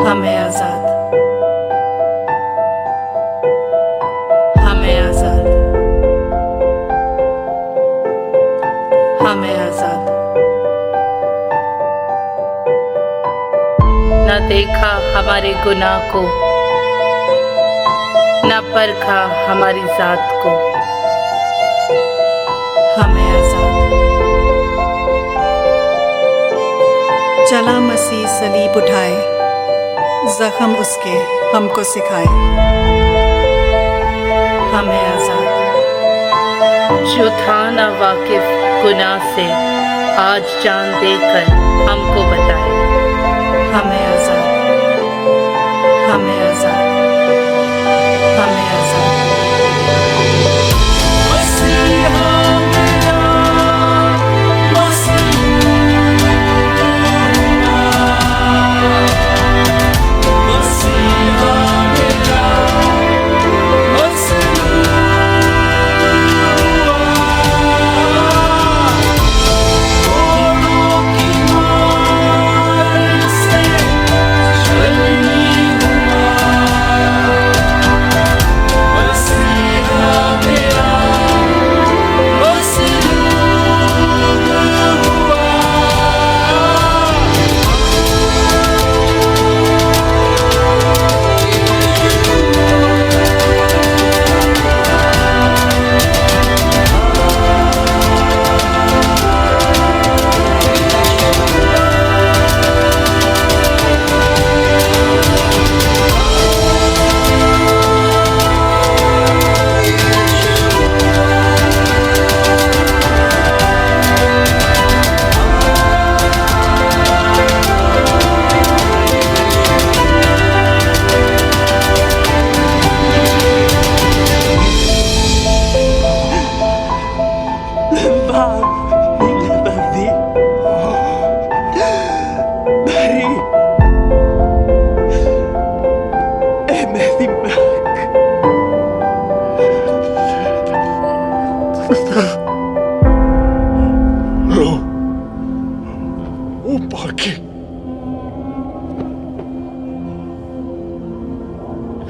हमें आजाद, हमें आजाद, हमें आजाद। न देखा हमारे गुनाह को, न परखा हमारी जात को, हमें आजाद। चला मसीह सलीब उठाए, जख्म उसके हमको सिखाए, हमें आजाद। जो था ना वाकिफ गुनाह से, आज जान देकर हमको बताए, हमें आजाद, हमें आजाद, हमें आजाद।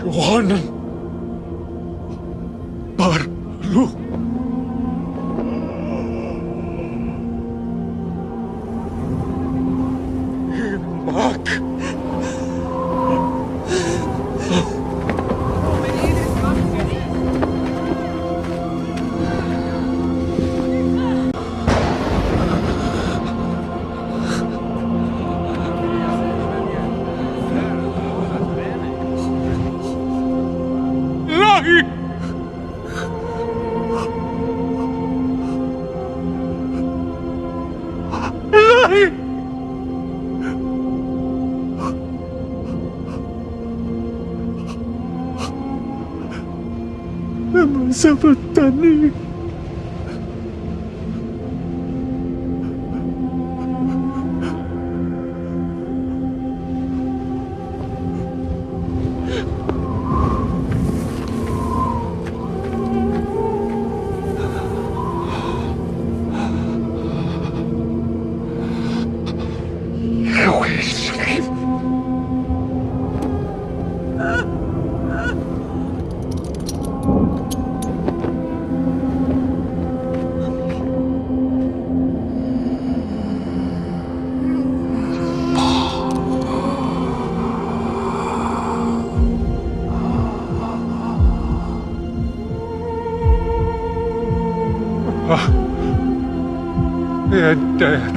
Johanan Barlu. Mark. Sepertani. They're dead.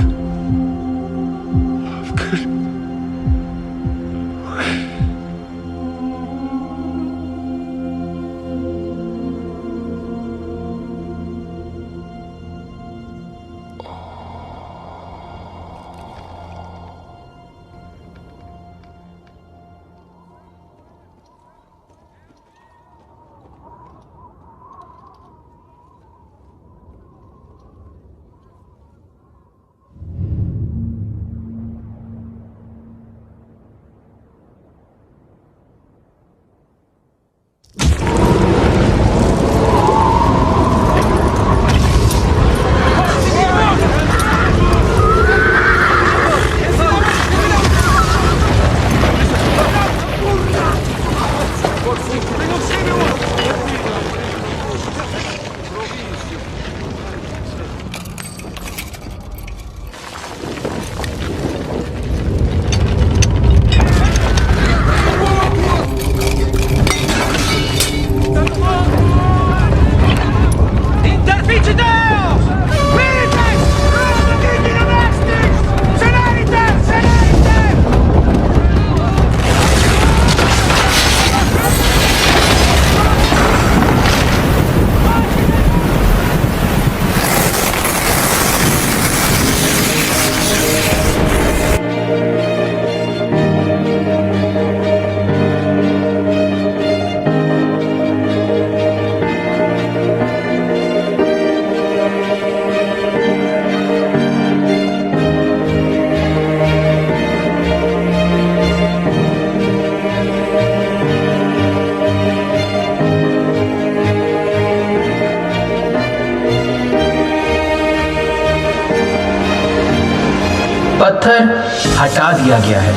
पत्थर हटा दिया गया है।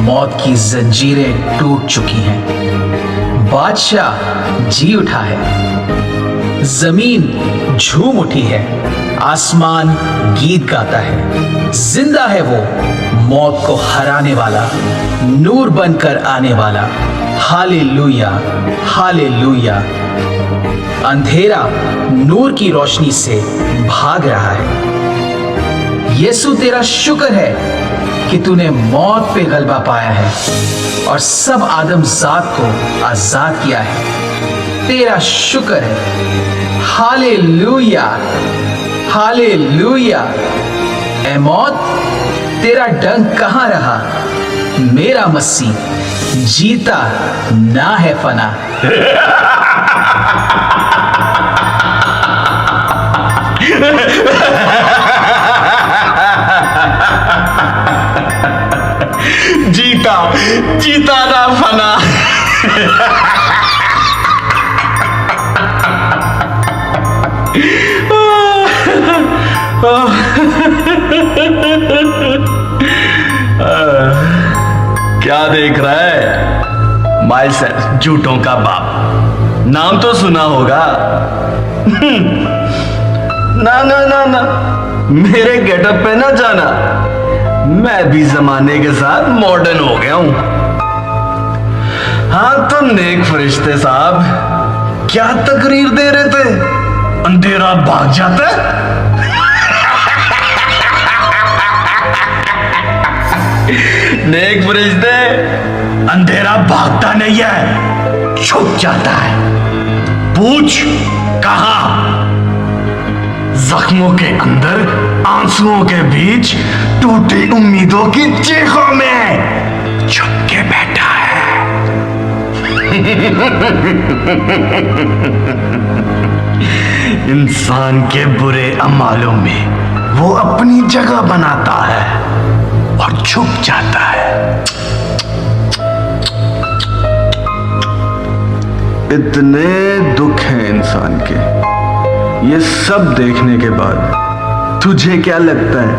मौत की जंजीरें टूट चुकी हैं। बादशाह जी उठा है। जमीन झूम उठी है। आसमान गीत गाता है। जिंदा है वो, मौत को हराने वाला, नूर बनकर आने वाला। Hallelujah, hallelujah. अंधेरा नूर की रोशनी से भाग रहा है। यीशु तेरा शुक्र है कि तूने मौत पे गलबा पाया है और सब आदम जात को आजाद किया है। तेरा शुक्र है। Hallelujah, hallelujah. ऐ मौत, तेरा डंक कहां रहा? मेरा मसीह जीता ना है फना। जीता, जीता ना फना। क्या देख रहा है? माइल्स झूठों का बाप, नाम तो सुना होगा। ना ना ना ना, मेरे गेटअप पे ना जाना, मैं भी जमाने के साथ मॉडर्न हो गया हूं। हाँ तो नेक फरिश्ते साहब, क्या तकरीर दे रहे थे? अंधेरा भाग जाता है। नेक फरिश्ते, अंधेरा भागता नहीं है, छुप जाता है। पूछ कहां? जख्मों के अंदर, आंसुओं के बीच, टूटी उम्मीदों की चीखों में छुप के बैठा है। इंसान के बुरे अमालों में वो अपनी जगह बनाता है और छुप जाता है। इतने दुख हैं इंसान के, ये सब देखने के बाद तुझे क्या लगता है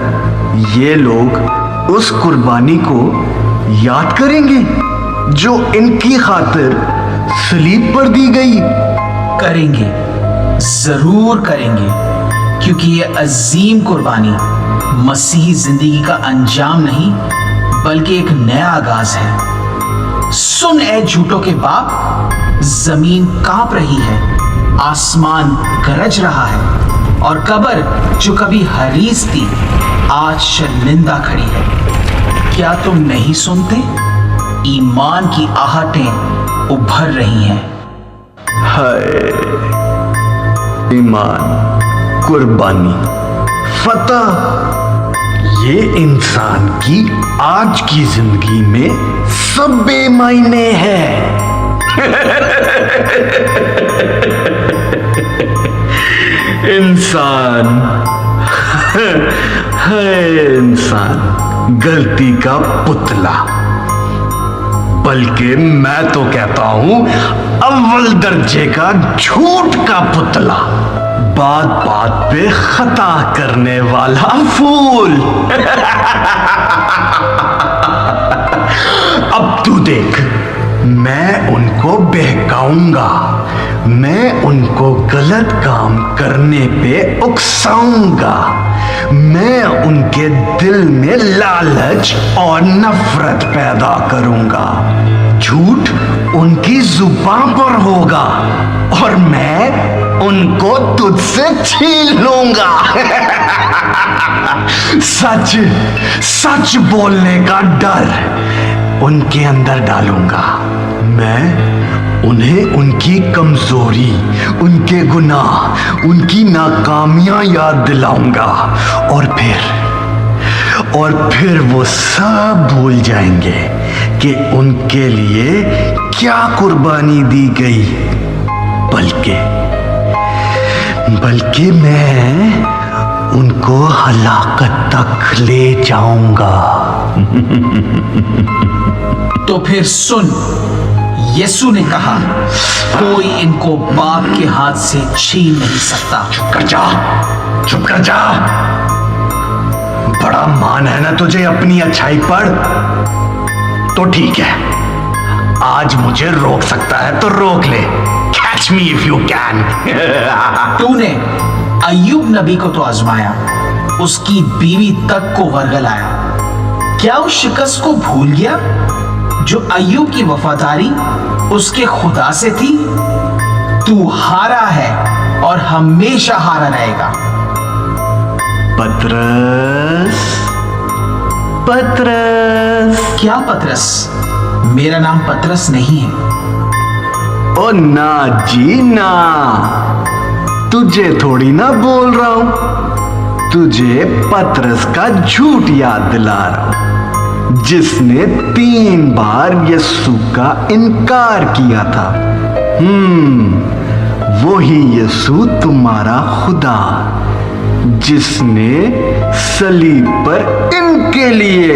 ये लोग उस कुर्बानी को याद करेंगे जो इनकी खातिर सलीब पर दी गई? करेंगे, जरूर करेंगे, क्योंकि ये अजीम कुर्बानी मसीही जिंदगी का अंजाम नहीं बल्कि एक नया आगाज है। सुन ऐ झूठों के बाप, जमीन कांप रही है, आसमान गरज रहा है और कब्र जो कभी हरीस थी आज शर्मिंदा खड़ी है। क्या तुम नहीं सुनते? ईमान की आहटें उभर रही हैं। हाय, ईमान, कुर्बानी, फतह, ये इंसान की आज की जिंदगी में सब बेमायने है। इंसान है, इंसान गलती का पुतला, बल्कि मैं तो कहता हूं अव्वल दर्जे का झूठ का पुतला, बात बात पे खता करने वाला फूल। अब तू देख, मैं उनको बहकाऊंगा, मैं उनको गलत काम करने पे उकसाऊंगा, मैं उनके दिल में लालच और नफरत पैदा करूंगा। झूठ उनकी जुबान पर होगा और मैं उनको तुझसे छीन लूंगा। सच सच बोलने का डर उनके अंदर डालूंगा। मैं उन्हें उनकी कमजोरी, उनके गुनाह, उनकी नाकामियां याद दिलाऊंगा और फिर वो सब भूल जाएंगे कि उनके लिए क्या कुर्बानी दी गई। बल्कि मैं उनको हलाकत तक ले जाऊंगा। तो फिर सुन, यीशु ने कहा, कोई इनको बाप के हाथ से छीन नहीं सकता। चुप कर जा, चुप कर जा। बड़ा मान है ना तुझे अपनी अच्छाई पर? तो ठीक है, आज मुझे रोक सकता है तो रोक ले। Catch me if you can. तूने अय्यूब नबी को तो आजमाया, उसकी बीवी तक को वर्गलाया। क्या उस शिकस्त को भूल गया जो अय्यूब की वफादारी उसके खुदा से थी? तू हारा है और हमेशा हारा रहेगा। पतरस, पतरस। क्या पतरस? मेरा नाम पतरस नहीं है। ओ ना जी ना, तुझे थोड़ी ना बोल रहा हूं, तुझे पतरस का झूठ याद दिला रहा हूं, जिसने 3 बार यीशु का इनकार किया था। वही यीशु तुम्हारा खुदा, जिसने सलीब पर इनके लिए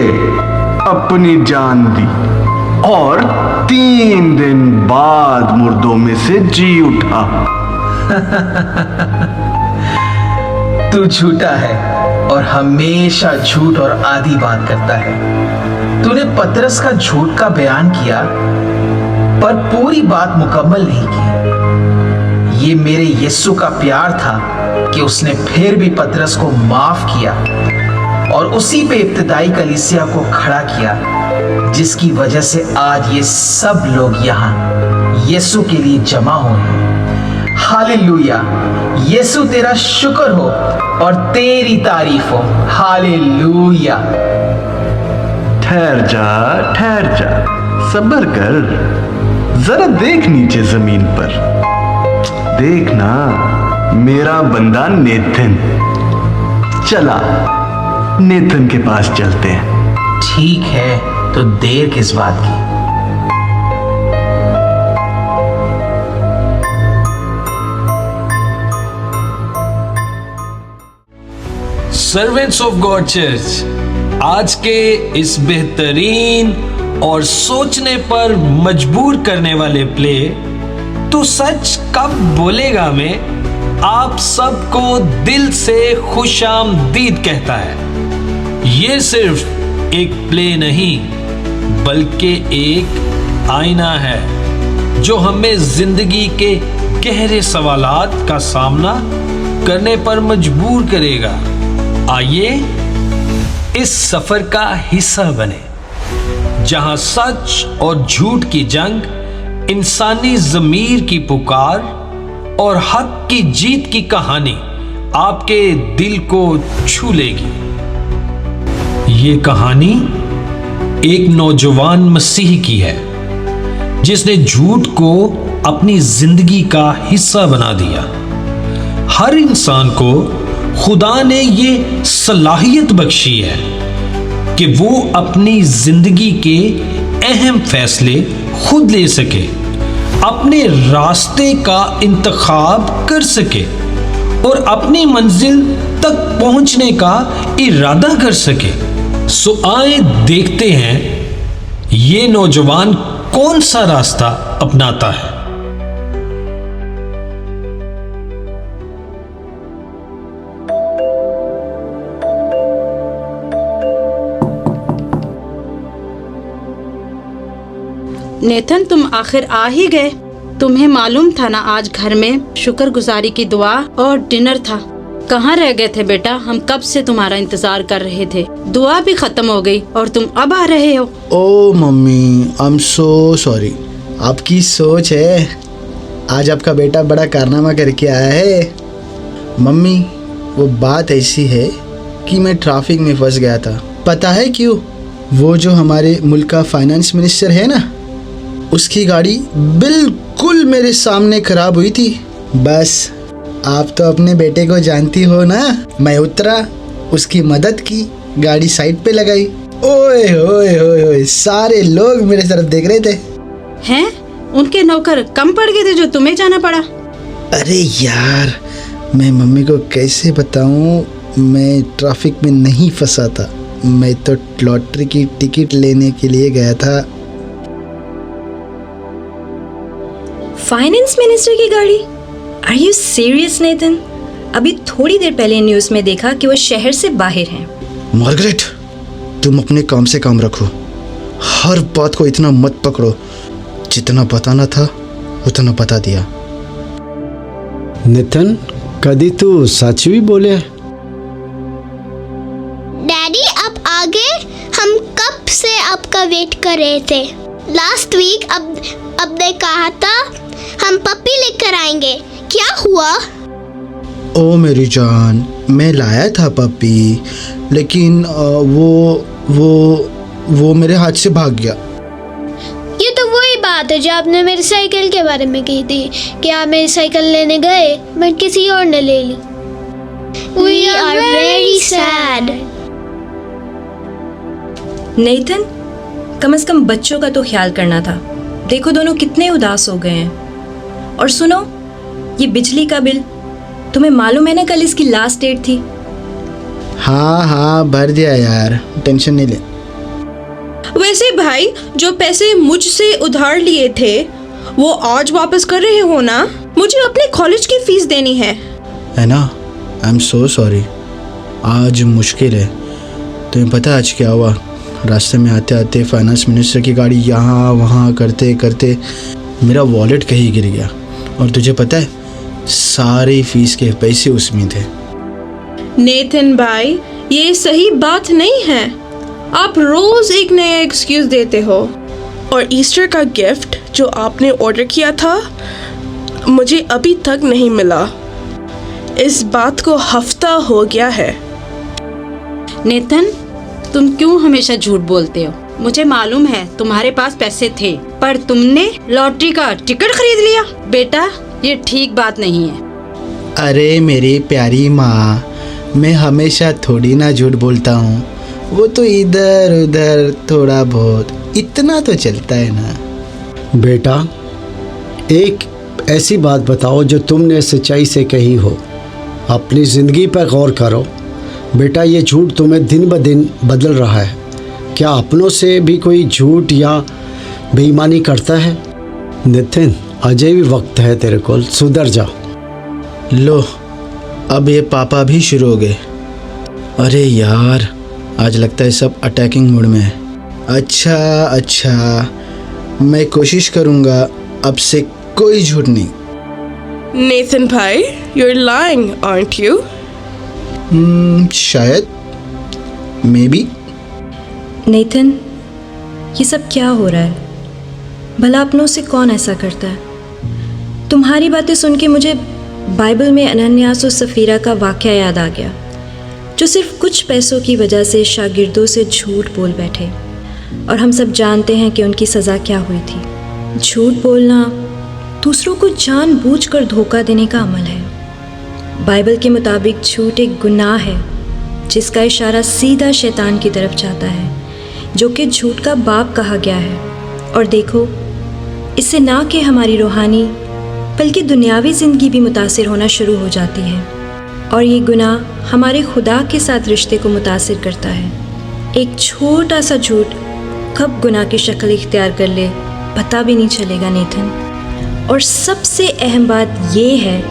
अपनी जान दी और 3 दिन बाद मुर्दों में से जी उठा। तू झूठा है और हमेशा झूठ और आधी बात करता है। तूने पतरस का झूठ का बयान किया पर पूरी बात मुकम्मल नहीं की। ये मेरे यीशु का प्यार था कि उसने फिर भी पतरस को माफ किया और उसी पे इब्तिदाई कलीसिया को खड़ा किया, जिसकी वजह से आज ये सब लोग यहाँ यीशु के लिए जमा हुए हैं। हालेलुया! यीशु तेरा शुक्र हो और तेरी तारीफ हो। हालेलुया! ठहर जा, सब्र कर, जरा देख नीचे जमीन पर। देखना, मेरा बंदा नेथन। चला, नेथन के पास चलते हैं। ठीक है, तो देर किस बात की? सर्वेंट्स ऑफ गॉड चर्च, आज के इस बेहतरीन और सोचने पर मजबूर करने वाले प्ले तू सच कब बोलेगा में आप सबको दिल से खुशामदीद कहता है। ये सिर्फ एक प्ले नहीं बल्कि एक आईना है जो हमें जिंदगी के गहरे सवालात का सामना करने पर मजबूर करेगा। आइए इस सफर का हिस्सा बने, जहां सच और झूठ की जंग, इंसानी ज़मीर की पुकार और हक की जीत की कहानी आपके दिल को छू लेगी। ये कहानी एक नौजवान मसीह की है जिसने झूठ को अपनी जिंदगी का हिस्सा बना दिया। हर इंसान को खुदा ने ये सलाहियत बख्शी है कि वो अपनी जिंदगी के अहम फैसले खुद ले सके, अपने रास्ते का इंतखाब कर सके और अपनी मंजिल तक पहुंचने का इरादा कर सके। सो आए देखते हैं ये नौजवान कौन सा रास्ता अपनाता है। नेथन, तुम आखिर आ ही गए। तुम्हें मालूम था ना आज घर में शुक्रगुजारी की दुआ और डिनर था। कहाँ रह गए थे बेटा? हम कब से तुम्हारा इंतजार कर रहे थे। दुआ भी खत्म हो गई और तुम अब आ रहे हो। Oh mummy, I am so sorry. आपकी सोच है, आज आपका बेटा बड़ा कारनामा करके आया है। मम्मी, वो बात ऐसी है कि मैं ट्रैफिक में फंस गया था। पता है क्यों? वो जो हमारे मुल्क का फाइनेंस मिनिस्टर है ना, उसकी गाड़ी बिल्कुल मेरे सामने खराब हुई थी। बस आप तो अपने बेटे को जानती हो ना। मैं उतरा, उसकी मदद की, गाड़ी साइड पे लगाई। ओए होए होए होए, सारे लोग मेरे तरफ देख रहे थे। हैं? उनके नौकर कम पड़ गए थे जो तुम्हें जाना पड़ा? अरे यार, मैं मम्मी को कैसे बताऊं, मैं ट्रैफिक में नहीं फंसा था। मैं तो लॉटरी की टिकट लेने के लिए गया था। फाइनेंस मिनिस्टर की गाड़ी? Are you serious Nathan? अभी थोड़ी देर पहले न्यूज़ में देखा कि वो शहर से बाहर हैं। मार्गरेट, तुम अपने काम से काम रखो। हर बात को इतना मत पकड़ो। जितना बताना था उतना बता दिया। नितिन, कभी तू सच भी बोले। डैडी, आप आ गए? हम कब से आपका वेट कर रहे थे। लास्ट वीक अब ने कहा था हम पप्पी लेकर आएंगे, क्या हुआ? ओ मेरी जान, मैं लाया था पपी, लेकिन वो मेरे हाथ से भाग गया। ये तो वही बात है जो आपने मेरी साइकिल के बारे में कही थी कि आप मेरी साइकिल लेने गए बट किसी और ने ले ली। We are very sad. Nathan, कम से कम बच्चों का तो ख्याल करना था। देखो दोनों कितने उदास हो गए हैं। और सुनो, ये बिजली का बिल, तुम्हें मालूम है ना कल इसकी लास्ट डेट थी। हाँ भर दिया यार, टेंशन नहीं ले। वैसे भाई, जो पैसे मुझसे उधार लिए थे वो आज वापस कर रहे हो ना? मुझे अपने कॉलेज की फीस देनी है ना? आई एम सो सॉरी, आज मुश्किल है। तुम्हें पता आज क्या हुआ? रास्ते में आते आते फाइनेंस मिनिस्टर की गाड़ी यहाँ वहाँ करते करते मेरा वॉलेट कहीं गिर गया। और तुझे पता है, सारी फीस के पैसे उसमें थे। नेथन भाई, ये सही बात नहीं है। आप रोज एक नया एक्सक्यूज देते हो। और ईस्टर का गिफ्ट जो आपने ऑर्डर किया था मुझे अभी तक नहीं मिला। इस बात को हफ्ता हो गया है। नेथन, तुम क्यों हमेशा झूठ बोलते हो? मुझे मालूम है तुम्हारे पास पैसे थे, पर तुमने लॉटरी का टिकट खरीद लिया। बेटा, ये ठीक बात नहीं है। अरे मेरी प्यारी माँ, मैं हमेशा थोड़ी ना झूठ बोलता हूँ। वो तो इधर उधर थोड़ा बहुत, इतना तो चलता है ना। बेटा, एक ऐसी बात बताओ जो तुमने सच्चाई से कही हो। अपनी ज़िंदगी पर गौर करो। बेटा, ये झूठ तुम्हें दिन ब दिन बदल रहा है। क्या अपनों से भी कोई झूठ या बेईमानी करता है? नितिन, अजय भी वक्त है तेरे को, सुधर जा। लो, अब ये पापा भी शुरू हो गए। अरे यार, आज लगता है सब अटैकिंग मूड में है। अच्छा, मैं कोशिश करूँगा अब से कोई झूठ नहीं। नेथन भाई, you're lying, aren't you? शायद, मे बी। नेथन, ये सब क्या हो रहा है? भला अपनों से कौन ऐसा करता है? तुम्हारी बातें सुन के मुझे बाइबल में अनन्यास और सफ़ीरा का वाक़या याद आ गया, जो सिर्फ कुछ पैसों की वजह से शागिर्दों से झूठ बोल बैठे। और हम सब जानते हैं कि उनकी सज़ा क्या हुई थी। झूठ बोलना दूसरों को जानबूझकर धोखा देने का अमल है। बाइबल के मुताबिक झूठ एक गुनाह है जिसका इशारा सीधा शैतान की तरफ जाता है, जो कि झूठ का बाप कहा गया है। और देखो, इससे ना कि हमारी रूहानी बल्कि दुनियावी ज़िंदगी भी मुतासिर होना शुरू हो जाती है। और ये गुनाह हमारे खुदा के साथ रिश्ते को मुतासिर करता है। एक छोटा सा झूठ कब गुनाह की शक्ल इख्तियार कर ले पता भी नहीं चलेगा नेथन। और सबसे अहम बात ये है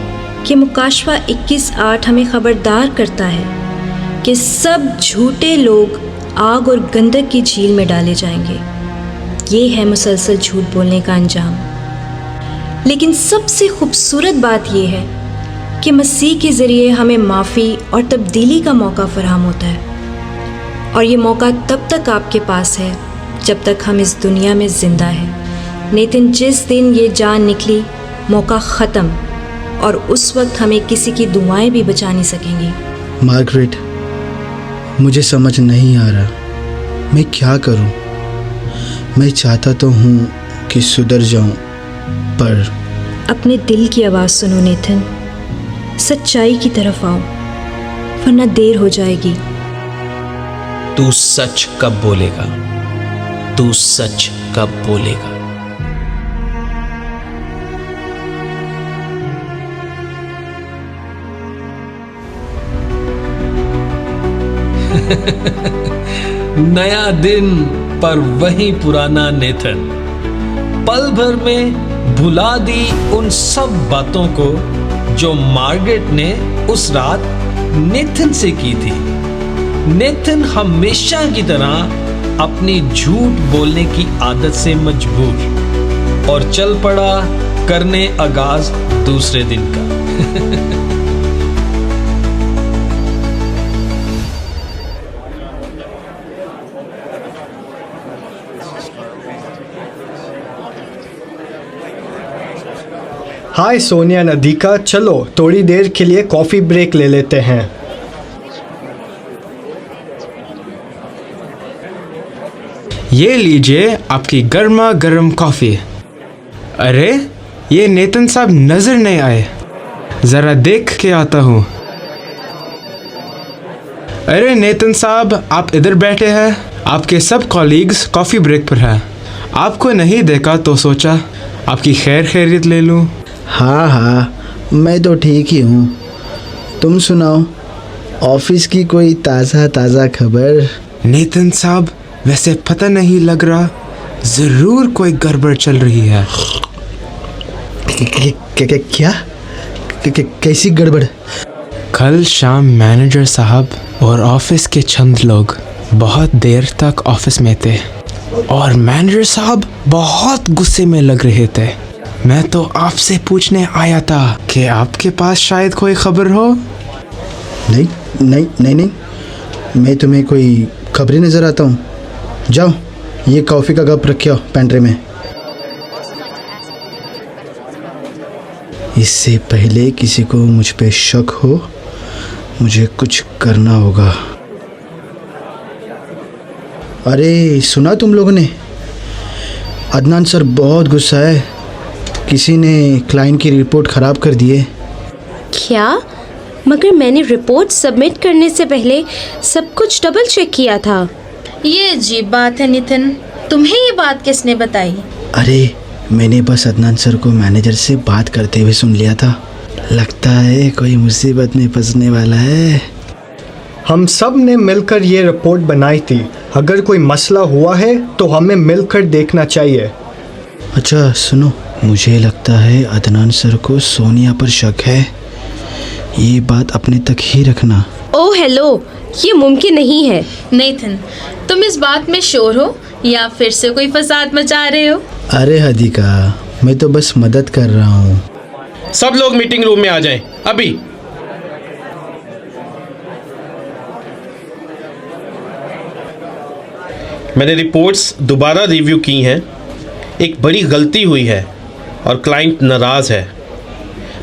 कि मुकाशवा 21:8 हमें ख़बरदार करता है कि सब झूठे लोग आग और गंधक की झील में डाले जाएंगे। ये है मुसलसल झूठ बोलने का अंजाम। लेकिन सबसे खूबसूरत बात यह है कि मसीह के ज़रिए हमें माफ़ी और तब्दीली का मौका फराहम होता है। और ये मौका तब तक आपके पास है जब तक हम इस दुनिया में ज़िंदा हैं। लेकिन जिस दिन ये जान निकली, मौका ख़त्म, और उस वक्त हमें किसी की दुआएं भी बचा नहीं सकेंगी। मार्गरेट, मुझे समझ नहीं आ रहा मैं क्या करूं। मैं चाहता तो हूं कि सुधर जाऊं, पर अपने दिल की आवाज़ सुनो नेथन, सच्चाई की तरफ आओ, वरना देर हो जाएगी। तू सच कब बोलेगा? तू सच कब बोलेगा? नया दिन पर वही पुराना नेथन। पल भर में भुला दी उन सब बातों को जो मार्गरेट ने उस रात नेथन से की थी। नेथन हमेशा की तरह अपनी झूठ बोलने की आदत से मजबूर और चल पड़ा करने आगाज दूसरे दिन का। हाय सोनिया नदिका, चलो थोड़ी देर के लिए कॉफ़ी ब्रेक ले लेते हैं। ये लीजिए आपकी गर्मा गर्म कॉफ़ी। अरे ये नेतन साहब नज़र नहीं आए, ज़रा देख के आता हूँ। अरे नेतन साहब, आप इधर बैठे हैं, आपके सब कॉलीग्स कॉफ़ी ब्रेक पर हैं। आपको नहीं देखा तो सोचा आपकी खैर खैरियत ले लूँ। हाँ हाँ, मैं तो ठीक ही हूँ। तुम सुनाओ, ऑफिस की कोई ताज़ा खबर? नेतन साहब, वैसे पता नहीं लग रहा, ज़रूर कोई गड़बड़ चल रही है। क्या? कैसी गड़बड़? कल शाम मैनेजर साहब और ऑफिस के चंद लोग बहुत देर तक ऑफिस में थे और मैनेजर साहब बहुत गुस्से में लग रहे थे। मैं तो आपसे पूछने आया था कि आपके पास शायद कोई खबर हो। नहीं, मैं तुम्हें कोई खबरें नज़र आता हूँ। जाओ, ये कॉफ़ी का कप रखियो पेंट्री में। इससे पहले किसी को मुझ पे शक हो, मुझे कुछ करना होगा। अरे सुना तुम लोगों ने? अदनान सर बहुत गुस्सा है, किसी ने क्लाइंट की रिपोर्ट ख़राब कर दी है। क्या? मगर मैंने रिपोर्ट सबमिट करने से पहले सब कुछ डबल चेक किया था। ये अजीब बात है नितिन, तुम्हें ये बात किसने बताई? अरे मैंने बस अदनान सर को मैनेजर से बात करते हुए सुन लिया था। लगता है कोई मुसीबत में फंसने वाला है। हम सब ने मिलकर ये रिपोर्ट बनाई थी। अगर कोई मसला हुआ है तो हमें मिलकर देखना चाहिए। अच्छा सुनो, मुझे लगता है अदनान सर को सोनिया पर शक है। ये बात अपने तक ही रखना। ओह हेलो, ये मुमकिन नहीं है। नेथन, तुम इस बात में श्योर हो या फिर से कोई फसाद मचा रहे हो? अरे हदीका, मैं तो बस मदद कर रहा हूँ। सब लोग मीटिंग रूम में आ जाएं, अभी। मैंने रिपोर्ट्स दोबारा रिव्यू की हैं। एक बड़ी गलती हुई है और क्लाइंट नाराज़ है।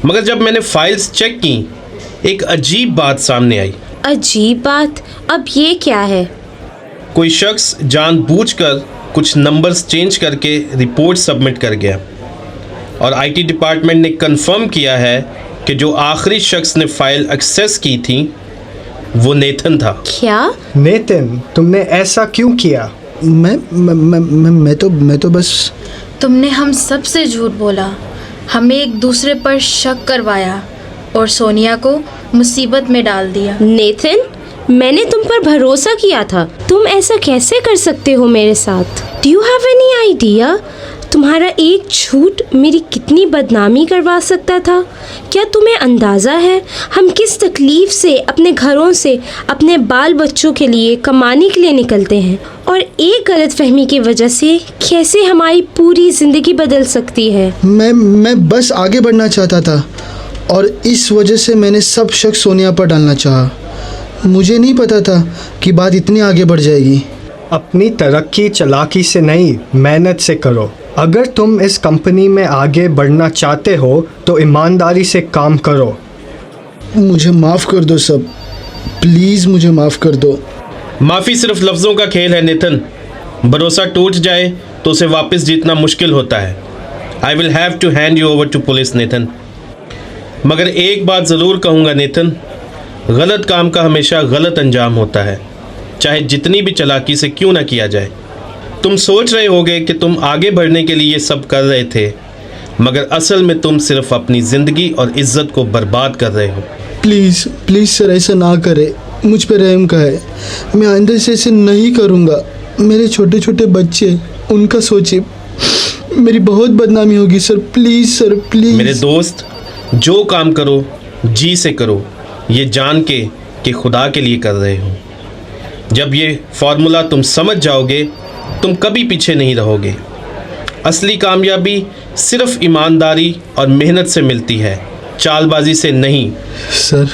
मगर जब मैंने फाइल्स चेक की, एक अजीब बात सामने आई। अजीब बात? अब ये क्या है? कोई शख्स जानबूझकर कुछ नंबर्स चेंज करके रिपोर्ट सबमिट कर गया और आईटी डिपार्टमेंट ने कंफर्म किया है कि जो आखिरी शख्स ने फाइल एक्सेस की थी वो नेथन था। क्या? नेथन, तुमने ऐसा क्यों किया? मैं तो बस। तुमने हम सब से झूठ बोला, हमें एक दूसरे पर शक करवाया और सोनिया को मुसीबत में डाल दिया। नेथन, मैंने तुम पर भरोसा किया था। तुम ऐसा कैसे कर सकते हो मेरे साथ? Do you have any idea तुम्हारा एक झूठ मेरी कितनी बदनामी करवा सकता था? क्या तुम्हें अंदाज़ा है हम किस तकलीफ़ से अपने घरों से अपने बाल बच्चों के लिए कमाने के लिए निकलते हैं, और एक गलतफहमी की वजह से कैसे हमारी पूरी ज़िंदगी बदल सकती है। मैं बस आगे बढ़ना चाहता था और इस वजह से मैंने सब शक सोनिया पर डालना चाहा। मुझे नहीं पता था कि बात इतनी आगे बढ़ जाएगी। अपनी तरक्की चालाकी से नहीं, मेहनत से करो। अगर तुम इस कंपनी में आगे बढ़ना चाहते हो तो ईमानदारी से काम करो। मुझे माफ़ कर दो सब, प्लीज़ मुझे माफ़ कर दो। माफ़ी सिर्फ लफ्ज़ों का खेल है नेथन। भरोसा टूट जाए तो उसे वापस जीतना मुश्किल होता है। I will have to hand you over to police Nathan. मगर एक बात ज़रूर कहूँगा नेथन, गलत काम का हमेशा गलत अंजाम होता है, चाहे जितनी भी चालाकी से क्यों ना किया जाए। तुम सोच रहे होगे कि तुम आगे बढ़ने के लिए ये सब कर रहे थे, मगर असल में तुम सिर्फ अपनी ज़िंदगी और इज्जत को बर्बाद कर रहे हो। प्लीज़ प्लीज़ सर, ऐसा ना करे, मुझ पे रहम का है। मैं आइंदा से ऐसे नहीं करूँगा। मेरे छोटे छोटे बच्चे, उनका सोचिए, मेरी बहुत बदनामी होगी सर। Please sir, please. मेरे दोस्त, जो काम करो जी से करो, ये जान के कि खुदा के लिए कर रहे हो। जब ये फॉर्मूला तुम समझ जाओगे तुम कभी पीछे नहीं रहोगे। असली कामयाबी सिर्फ ईमानदारी और मेहनत से मिलती है, चालबाजी से नहीं। सर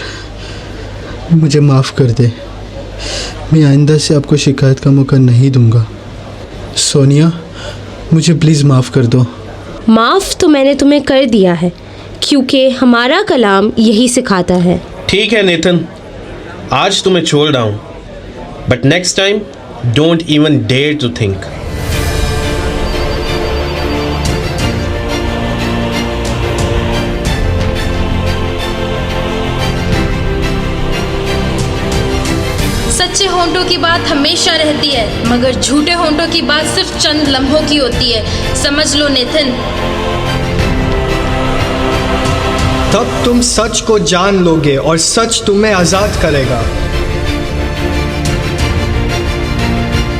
मुझे माफ़ कर दे, मैं आइंदा से आपको शिकायत का मौका नहीं दूंगा। सोनिया मुझे प्लीज़ माफ़ कर दो। माफ़ तो मैंने तुम्हें कर दिया है क्योंकि हमारा कलाम यही सिखाता है। ठीक है नेथन, आज तुम्हें छोड़ रहा हूँ, but next time don't even dare to think. सच्चे होंठों की बात हमेशा रहती है, मगर झूठे होंठों की बात सिर्फ चंद लम्हों की होती है। समझ लो नेथन। तब तुम सच को जान लोगे और सच तुम्हें आजाद करेगा।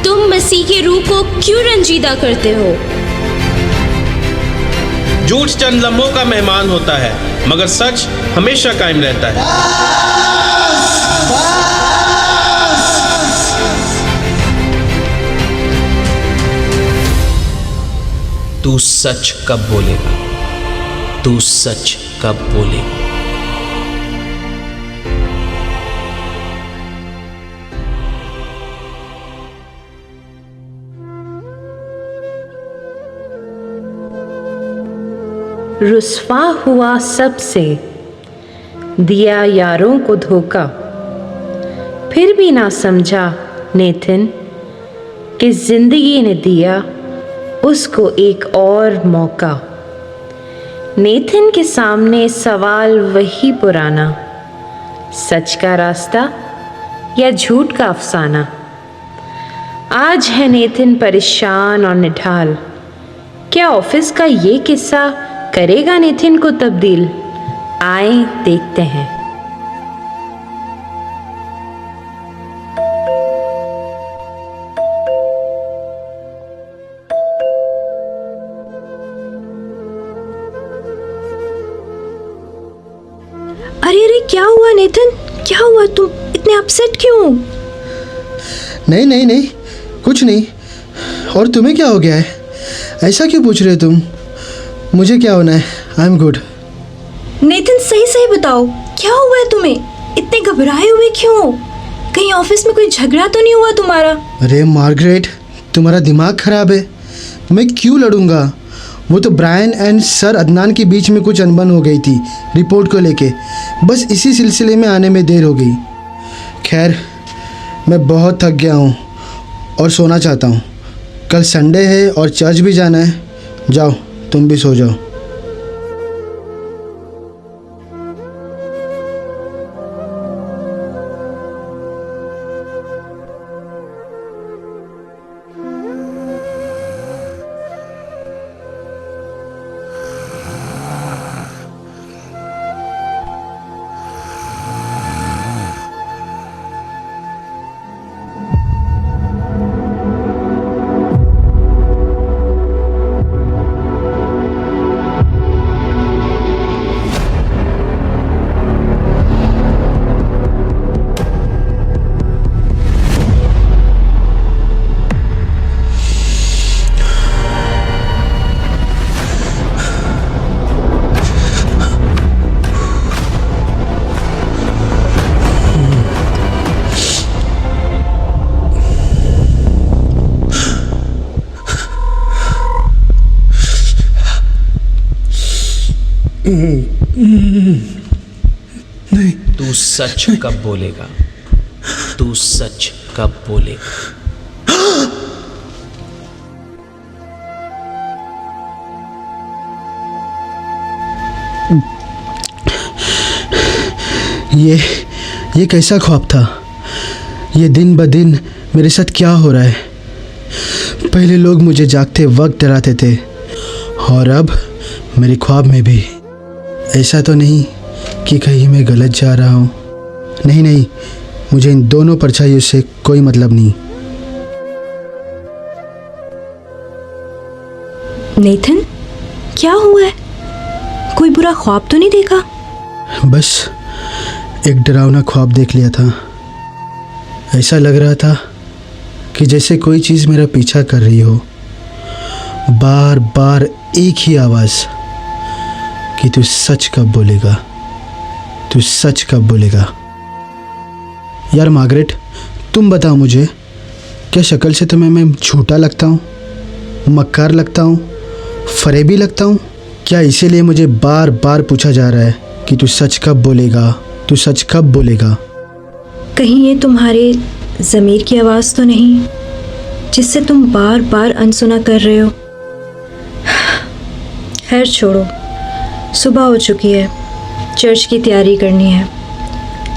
तुम मसीह के रूह को क्यों रंजीदा करते हो? झूठ चंद लम्हों का मेहमान होता है, मगर सच हमेशा कायम रहता है। तू सच कब बोलेगा? तू सच कब बोलेगा? रुस्वा हुआ सबसे, दिया यारों को धोखा, फिर भी ना समझा नेथन कि जिंदगी ने दिया उसको एक और मौका। नेथन के सामने सवाल वही पुराना, सच का रास्ता या झूठ का अफसाना। आज है नेथन परेशान और निढाल, क्या ऑफिस का ये किस्सा करेगा नेथन को तब्दील? आए देखते हैं। अरे अरे क्या हुआ नेथन, क्या हुआ? तुम इतने अपसेट क्यों? नहीं नहीं नहीं, कुछ नहीं। और तुम्हें क्या हो गया है? ऐसा क्यों पूछ रहे हो तुम? मुझे क्या होना है, आई एम गुड। नेथन सही सही बताओ, क्या हुआ है तुम्हें? इतने घबराए हुए क्यों? कहीं ऑफिस में कोई झगड़ा तो नहीं हुआ तुम्हारा? अरे मार्गरेट, तुम्हारा दिमाग खराब है। मैं क्यों लड़ूंगा? वो तो ब्रायन एंड सर अदनान के बीच में कुछ अनबन हो गई थी रिपोर्ट को लेके, बस इसी सिलसिले में आने में देर हो गई। खैर मैं बहुत थक गया हूँ और सोना चाहता हूँ। कल संडे है और चर्च भी जाना है। जाओ तुम भी सो जाओ। नहीं। तू सच कब बोलेगा? तू सच कब बोलेगा? ये कैसा ख्वाब था? ये दिन ब दिन मेरे साथ क्या हो रहा है? पहले लोग मुझे जागते वक्त डराते थे और अब मेरे ख्वाब में भी। ऐसा तो नहीं कि कहीं मैं गलत जा रहा हूँ? नहीं नहीं, मुझे इन दोनों परछाइयों से कोई मतलब नहीं। नेथन क्या हुआ है? कोई बुरा ख्वाब तो नहीं देखा? बस एक डरावना ख्वाब देख लिया था। ऐसा लग रहा था कि जैसे कोई चीज़ मेरा पीछा कर रही हो। बार बार एक ही आवाज़ कि तू सच कब बोलेगा, तू सच कब बोलेगा। यार मार्गरेट, तुम बताओ मुझे, क्या शक्ल से तुम्हें मैं झूठा लगता हूँ, मक्कार लगता हूँ, फरेबी लगता हूँ? क्या इसीलिए मुझे बार बार पूछा जा रहा है कि तू सच कब बोलेगा, तू सच कब बोलेगा? कहीं ये तुम्हारे ज़मीर की आवाज़ तो नहीं जिससे तुम बार बार अनसुना कर रहे हो? खैर छोड़ो, सुबह हो चुकी है, चर्च की तैयारी करनी है।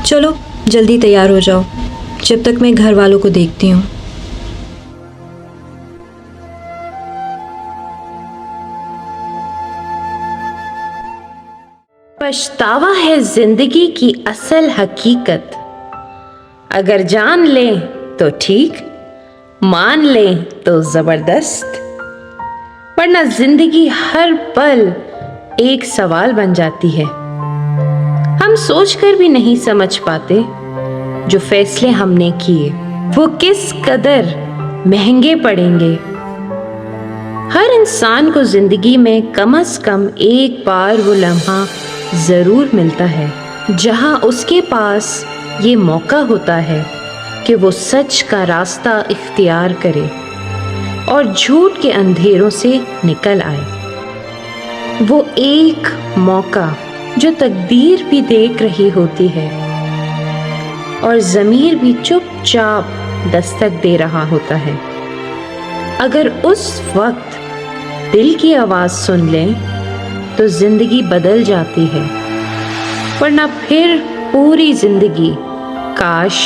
चलो जल्दी तैयार हो जाओ, जब तक मैं घर वालों को देखती हूँ। पछतावा है जिंदगी की असल हकीकत। अगर जान लें तो ठीक, मान लें तो जबरदस्त, वरना जिंदगी हर पल एक सवाल बन जाती है। हम सोचकर भी नहीं समझ पाते जो फैसले हमने किए वो किस कदर महंगे पड़ेंगे। हर इंसान को जिंदगी में कम से कम एक बार वो लम्हा जरूर मिलता है जहां उसके पास ये मौका होता है कि वो सच का रास्ता इख्तियार करे और झूठ के अंधेरों से निकल आए। वो एक मौका जो तकदीर भी देख रही होती है और ज़मीर भी चुपचाप दस्तक दे रहा होता है। अगर उस वक्त दिल की आवाज़ सुन लें तो ज़िंदगी बदल जाती है, वरना फिर पूरी ज़िंदगी काश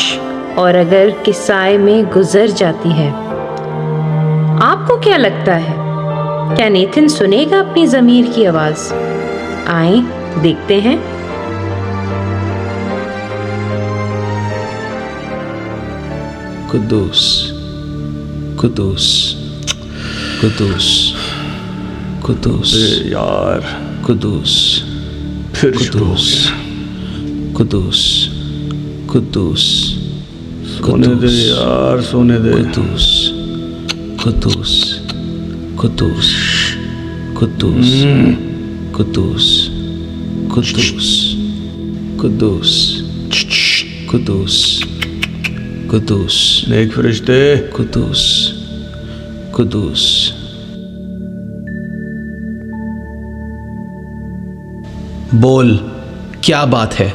और अगर के साए में गुजर जाती है। आपको क्या लगता है, क्या नेथन सुनेगा अपनी ज़मीर की आवाज़? आए देखते हैं। कुद्दूस कुद्दूस कुद्दूस कुद्दूस यार, कुद्दूस फिर कुद्दूस कुद्दूस कुद्दूस सोने दे यार, सोने दे। कुद्दूस कुद्दूस कुद्दूस कुद्दूस कुद्दूस कुद्दूस कुद्दूस कुद्दूस कुद्दूस नेक फरिश्ते, कुद्दूस कुद्दूस। बोल, क्या बात है?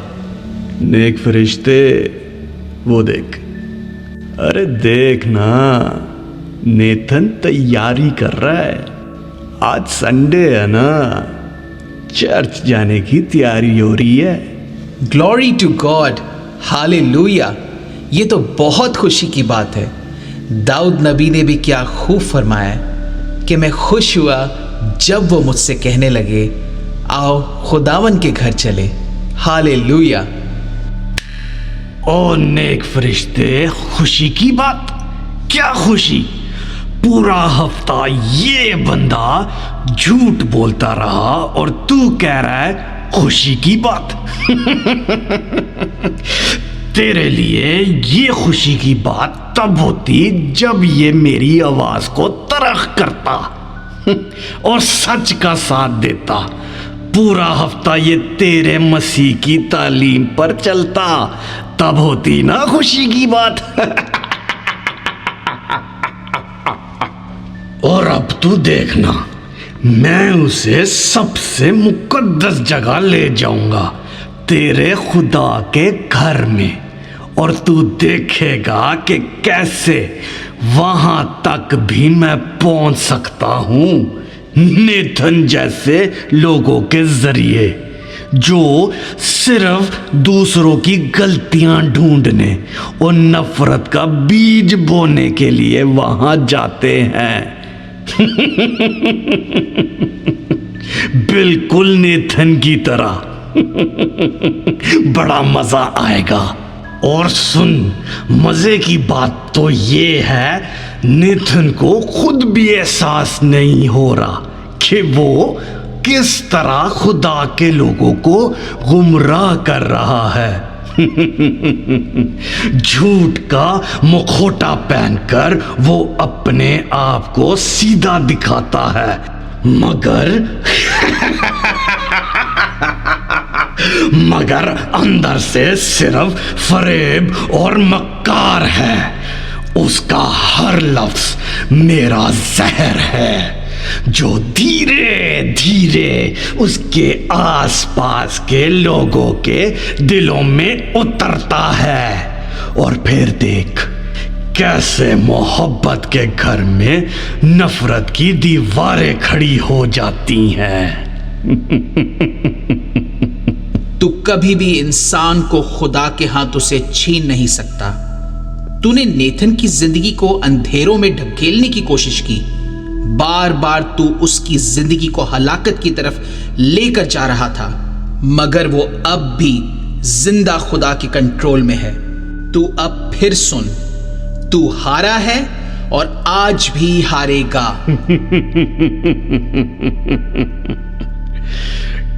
नेक फरिश्ते, वो देख, अरे देख ना, नेथन तैयारी कर रहा है। आज संडे है ना, चर्च जाने की तैयारी हो रही है। Glory to God, hallelujah. ये तो बहुत खुशी की बात है। दाऊद नबी ने भी क्या खूब फरमाया कि मैं खुश हुआ जब वो मुझसे कहने लगे, आओ खुदावन के घर चले। हालेलुया। ओ नेक फरिश्ते, खुशी की बात? क्या खुशी? पूरा हफ्ता ये बंदा झूठ बोलता रहा और तू कह रहा है खुशी की बात। तेरे लिए ये खुशी की बात तब होती जब ये मेरी आवाज को तरख करता और सच का साथ देता। पूरा हफ्ता ये तेरे मसीह की तालीम पर चलता, तब होती ना खुशी की बात। और अब तू देखना, मैं उसे सबसे मुकद्दस जगह ले जाऊंगा, तेरे खुदा के घर में, और तू देखेगा कि कैसे वहां तक भी मैं पहुंच सकता हूं नेथन जैसे लोगों के जरिए, जो सिर्फ दूसरों की गलतियां ढूंढने और नफरत का बीज बोने के लिए वहां जाते हैं। बिल्कुल नेथन की तरह। बड़ा मजा आएगा। और सुन, मजे की बात तो ये है, नेथन को खुद भी एहसास नहीं हो रहा कि वो किस तरह खुदा के लोगों को गुमराह कर रहा है। झूठ का मुखौटा पहनकर वो अपने आप को सीधा दिखाता है, मगर अंदर से सिर्फ फरेब और मक्कार है। उसका हर लफ्ज मेरा जहर है जो धीरे धीरे उसके आसपास के लोगों के दिलों में उतरता है। और फिर देख कैसे मोहब्बत के घर में नफरत की दीवारें खड़ी हो जाती हैं। तू कभी भी इंसान को खुदा के हाथों से छीन नहीं सकता। तूने नेथन की जिंदगी को अंधेरों में ढकेलने की कोशिश की। बार बार तू उसकी जिंदगी को हलाकत की तरफ लेकर जा रहा था, मगर वो अब भी जिंदा खुदा के कंट्रोल में है। तू अब फिर सुन, तू हारा है और आज भी हारेगा।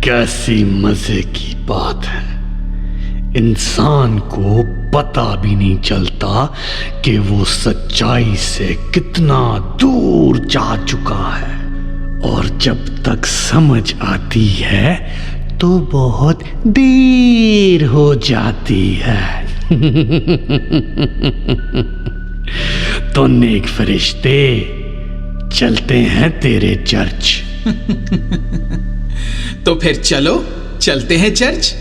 कैसी मजे की बात है, इंसान को पता भी नहीं चलता कि वो सच्चाई से कितना दूर जा चुका है, और जब तक समझ आती है तो बहुत देर हो जाती है। तो नेक फरिश्ते चलते हैं तेरे चर्च। तो फिर चलो, चलते हैं church.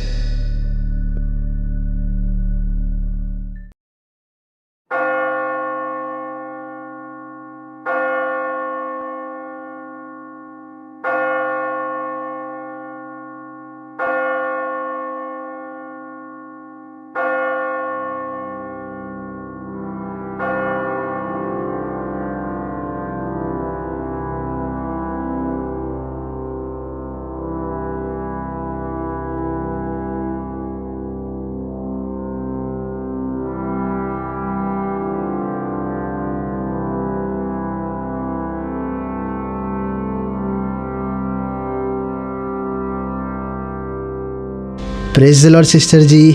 Praise the Lord sister ji,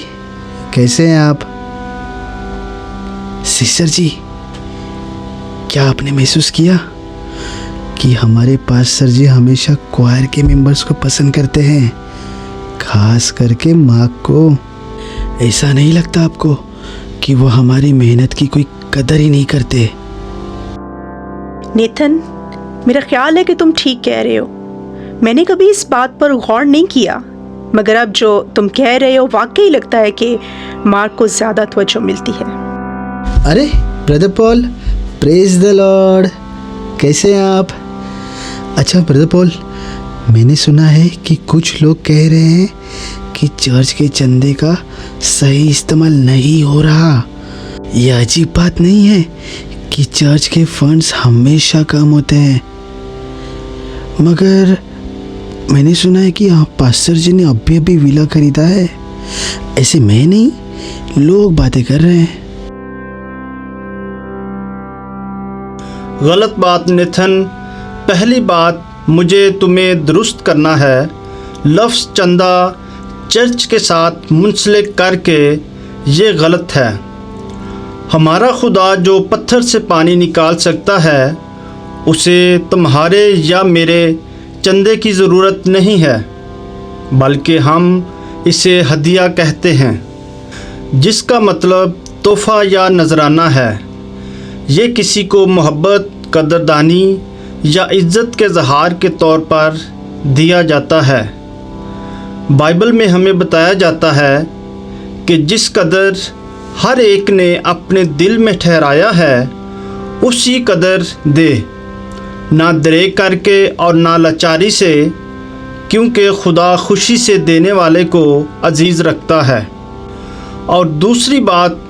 कैसे हैं आप? सिस्टर जी, क्या आपने महसूस किया कि हमारे पास्टर जी हमेशा क्वायर के मेंबर्स को पसंद करते हैं, खास करके मार्क को? ऐसा नहीं लगता आपको कि वो हमारी मेहनत की कोई कदर ही नहीं करते? नेथन, मेरा ख्याल है कि तुम ठीक कह रहे हो। मैंने कभी इस बात पर गौर नहीं किया, मगर अब जो तुम कह रहे हो वाकई लगता है कि मार्क को ज़्यादा तवज्जो मिलती है। अरे brother Paul, praise the Lord, कैसे हैं आप? अच्छा ब्रदर पॉल, मैंने सुना है कि कुछ लोग कह रहे हैं कि चर्च के चंदे का सही इस्तेमाल नहीं हो रहा। यह अजीब बात नहीं है कि चर्च के फंड्स हमेशा कम होते हैं, मगर मैंने सुना है कि पास्टर जी ने अभी विला खरीदा है। ऐसे मैं नहीं, लोग बातें कर रहे हैं। गलत बात नेथन। पहली बात मुझे तुम्हें दुरुस्त करना है। लफ्ज़ चंदा चर्च के साथ मुंसलिक करके ये गलत है। हमारा खुदा जो पत्थर से पानी निकाल सकता है, उसे तुम्हारे या मेरे चंदे की ज़रूरत नहीं है, बल्कि हम इसे हदिया कहते हैं, जिसका मतलब तोहफ़ा या नजराना है। ये किसी को मोहब्बत, कदरदानी या इज़्ज़त के इज़हार के तौर पर दिया जाता है। बाइबल में हमें बताया जाता है कि जिस कदर हर एक ने अपने दिल में ठहराया है, उसी कदर दे, ना दरेक करके और ना लाचारी से, क्योंकि खुदा खुशी से देने वाले को अजीज़ रखता है। और दूसरी बात,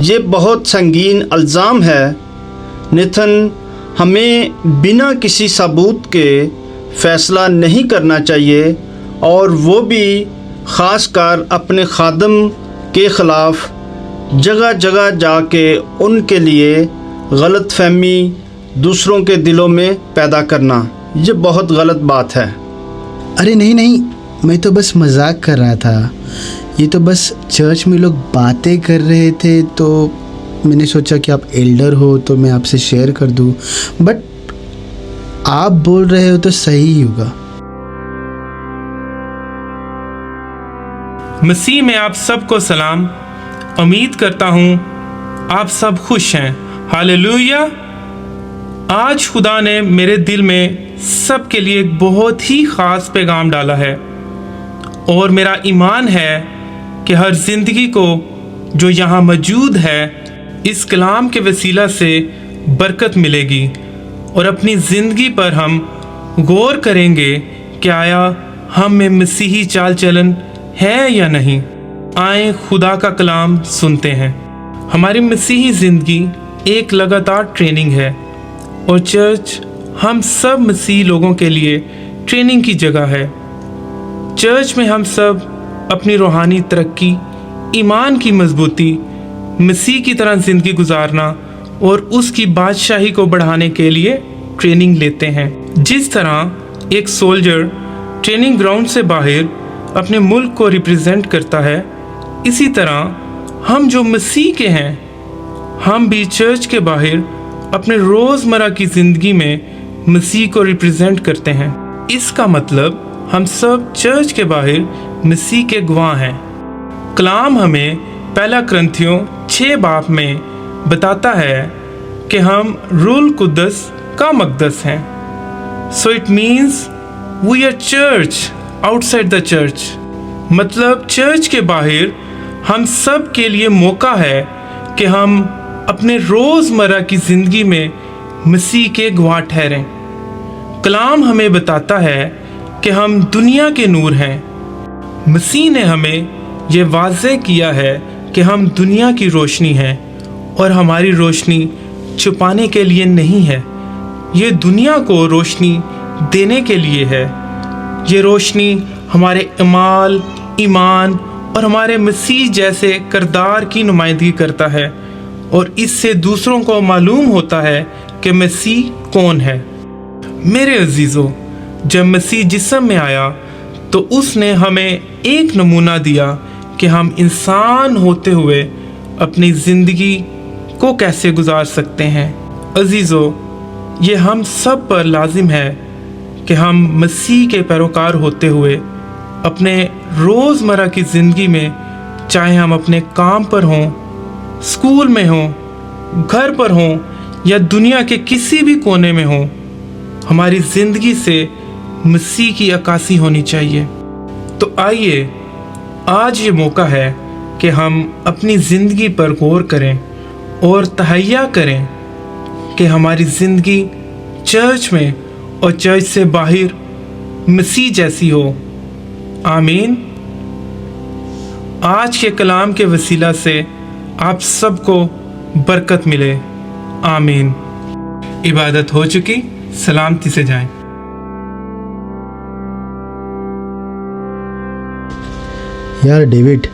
ये बहुत संगीन इल्ज़ाम है नेथन। हमें बिना किसी सबूत के फ़ैसला नहीं करना चाहिए, और वो भी ख़ासकर अपने खादम के ख़िलाफ़ जगह जगह जाके उनके लिए गलत फहमी दूसरों के दिलों में पैदा करना। ये बहुत गलत बात है। अरे नहीं, मैं तो बस मजाक कर रहा था। ये तो बस चर्च में लोग बातें कर रहे थे, तो मैंने सोचा कि आप एल्डर हो तो मैं आपसे शेयर कर दूं, बट आप बोल रहे हो तो सही ही होगा। मसीह में आप सबको सलाम। उम्मीद करता हूँ आप सब खुश हैं। हालेलुया। आज खुदा ने मेरे दिल में सबके लिए एक बहुत ही ख़ास पैगाम डाला है, और मेरा ईमान है कि हर ज़िंदगी को जो यहाँ मौजूद है इस कलाम के वसीला से बरकत मिलेगी, और अपनी ज़िंदगी पर हम गौर करेंगे कि आया हम में मसीही चाल चलन है या नहीं। आए खुदा का कलाम सुनते हैं। हमारी मसीही ज़िंदगी एक लगातार ट्रेनिंग है, और चर्च हम सब मसीही लोगों के लिए ट्रेनिंग की जगह है। चर्च में हम सब अपनी रूहानी तरक्की, ईमान की मजबूती, मसीह की तरह ज़िंदगी गुजारना और उसकी बादशाही को बढ़ाने के लिए ट्रेनिंग लेते हैं। जिस तरह एक सोल्जर ट्रेनिंग ग्राउंड से बाहर अपने मुल्क को रिप्रेजेंट करता है, इसी तरह हम जो मसीह के हैं हम भी चर्च के बाहर अपने रोज़मर्रा की ज़िंदगी में मसीह को रिप्रेजेंट करते हैं। इसका मतलब हम सब चर्च के बाहर मसीह के गवाह हैं। कलाम हमें पहला करंथियों 6 बाब में बताता है कि हम रूल कुद्दस का मकदस हैं। So it means we are church outside the church. मतलब चर्च के बाहर हम सब के लिए मौका है कि हम अपने रोज़मर्रा की ज़िंदगी में मसीह के गवाह ठहरें। कलाम हमें बताता है कि हम दुनिया के नूर हैं। मसीह ने हमें यह वाज़ेह किया है कि हम दुनिया की रोशनी हैं, और हमारी रोशनी छुपाने के लिए नहीं है। ये दुनिया को रोशनी देने के लिए है। ये रोशनी हमारे अमाल, ईमान और हमारे मसीह जैसे किरदार की नुमाइंदगी करता है, और इससे दूसरों को मालूम होता है कि मसीह कौन है। मेरे अजीज़ों, जब मसीह जिस्म में आया तो उसने हमें एक नमूना दिया कि हम इंसान होते हुए अपनी ज़िंदगी को कैसे गुजार सकते हैं। अजीज़ों, ये हम सब पर लाजिम है कि हम मसीह के पैरोकार होते हुए अपने रोज़मर्रा की ज़िंदगी में, चाहे हम अपने काम पर हों, स्कूल में हों, घर पर हों या दुनिया के किसी भी कोने में हों, हमारी ज़िंदगी से मसीह की अक्कासी होनी चाहिए। तो आइए आज ये मौका है कि हम अपनी ज़िंदगी पर गौर करें और तहैया करें कि हमारी ज़िंदगी चर्च में और चर्च से बाहर मसीह जैसी हो। आमीन। आज के कलाम के वसीला से आप सबको बरकत मिले। आमीन। इबादत हो चुकी, सलामती से जाएं। यार डेविड,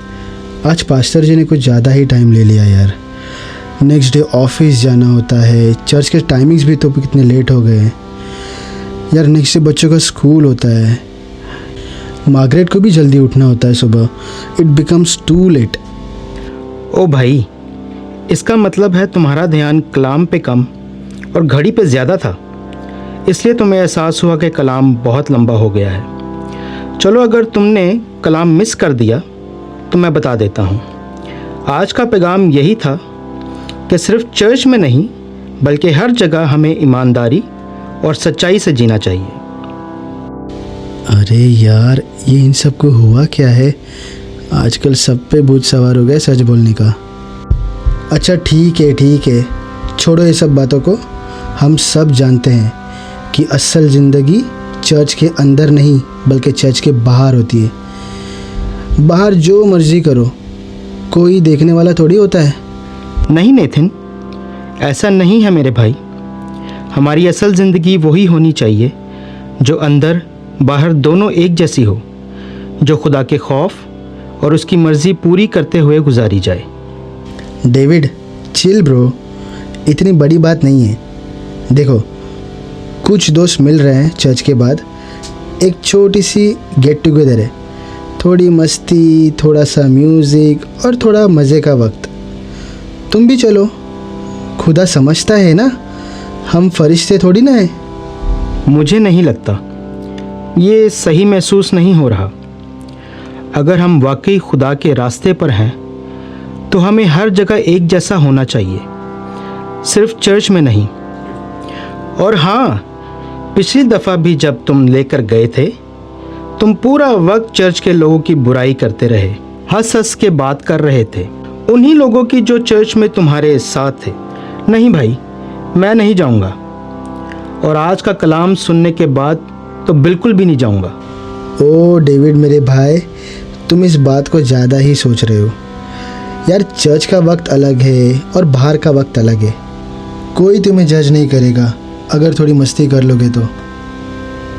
आज पास्टर जी ने कुछ ज़्यादा ही टाइम ले लिया यार। नेक्स्ट डे ऑफिस जाना होता है, चर्च के टाइमिंग्स भी तो कितने लेट हो गए हैं यार। नेक्स्ट डे बच्चों का स्कूल होता है, मार्गरेट को भी जल्दी उठना होता है सुबह। It becomes too late. ओ भाई, इसका मतलब है तुम्हारा ध्यान कलाम पे कम और घड़ी पे ज़्यादा था, इसलिए तुम्हें एहसास हुआ कि कलाम बहुत लंबा हो गया है। चलो, अगर तुमने कलाम मिस कर दिया तो मैं बता देता हूँ। आज का पैगाम यही था कि सिर्फ चर्च में नहीं बल्कि हर जगह हमें ईमानदारी और सच्चाई से जीना चाहिए। अरे यार, ये इन सब को हुआ क्या है? आजकल सब पे भूत सवार हो गए सच बोलने का। अच्छा ठीक है, छोड़ो ये सब बातों को। हम सब जानते हैं कि असल ज़िंदगी चर्च के अंदर नहीं बल्कि चर्च के बाहर होती है। बाहर जो मर्जी करो, कोई देखने वाला थोड़ी होता है। नहीं नेथिन, ऐसा नहीं है मेरे भाई। हमारी असल ज़िंदगी वही होनी चाहिए जो अंदर बाहर दोनों एक जैसी हो, जो खुदा के खौफ और उसकी मर्ज़ी पूरी करते हुए गुजारी जाए। डेविड चिल ब्रो, इतनी बड़ी बात नहीं है। देखो, कुछ दोस्त मिल रहे हैं चर्च के बाद, एक छोटी सी गेट टुगेदर है। थोड़ी मस्ती, थोड़ा सा म्यूज़िक और थोड़ा मज़े का वक्त। तुम भी चलो, खुदा समझता है ना, हम फरिश्ते थोड़ी ना हैं। मुझे नहीं लगता, ये सही महसूस नहीं हो रहा। अगर हम वाकई खुदा के रास्ते पर हैं तो हमें हर जगह एक जैसा होना चाहिए, सिर्फ चर्च में नहीं। और हाँ, पिछली दफ़ा भी जब तुम लेकर गए थे, तुम पूरा वक्त चर्च के लोगों की बुराई करते रहे, हंस हंस के बात कर रहे थे, उन्हीं लोगों की जो चर्च में तुम्हारे साथ थे। नहीं भाई, मैं नहीं जाऊंगा, और आज का कलाम सुनने के बाद तो बिल्कुल भी नहीं जाऊंगा। ओ डेविड मेरे भाई, तुम इस बात को ज़्यादा ही सोच रहे हो यार। चर्च का वक्त अलग है और बाहर का वक्त अलग है। कोई तुम्हें जज नहीं करेगा अगर थोड़ी मस्ती कर लोगे तो।